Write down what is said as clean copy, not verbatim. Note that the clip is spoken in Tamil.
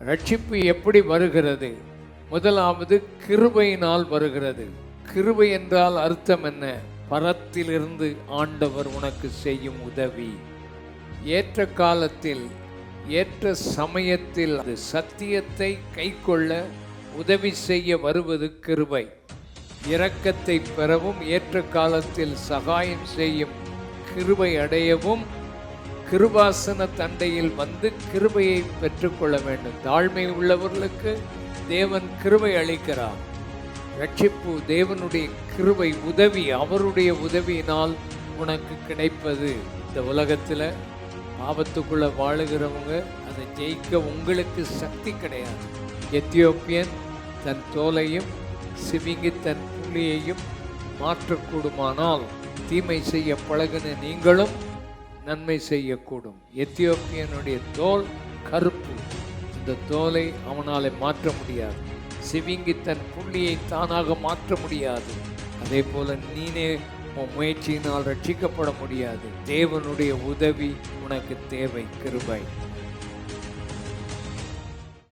ரட்சிப்பு எப்படி வருகிறது? முதலாவது கிருபையினால் வருகிறது. கிருபை என்றால் அர்த்தம் என்ன? பரத்திலிருந்து ஆண்டவர் உனக்கு செய்யும் உதவி. ஏற்ற காலத்தில் ஏற்ற சமயத்தில் அது சத்தியத்தை கைக்கொள்ள உதவி செய்ய வருவது கிருபை. இரக்கத்தை பெறவும் ஏற்ற காலத்தில் சகாயம் செய்யும் கிருபை அடையவும் கிருபாசன தண்டையில் வந்து கிருபையை பெற்றுக்கொள்ள வேண்டும். தாழ்மை உள்ளவர்களுக்கு தேவன் கிருபை அளிக்கிறார். ரட்சிப்பு தேவனுடைய கிருபை உதவி, அவருடைய உதவியினால் உனக்கு கிடைப்பது. இந்த உலகத்தில் பாவத்துக்குள்ள வாழுகிறவங்க அதை ஜெயிக்க உங்களுக்கு சக்தி கிடையாது. எத்தியோப்பியன் தன் தோலையும் சிவிங்கி தன் புள்ளியையும் மாற்றக்கூடுமானால் தீமை செய்ய பழகின நீங்களும் நன்மை செய்யக்கூடும். எத்தியோப்பியனுடைய தோல் கருப்பு, இந்த தோலை அவனாலே மாற்ற முடியாது. சிவிங்கி தன் புள்ளியை தானாக மாற்ற முடியாது. அதே போல நீனே உன் முயற்சியினால் ரட்சிக்கப்பட முடியாது. தேவனுடைய உதவி உனக்கு தேவை. கிருபை.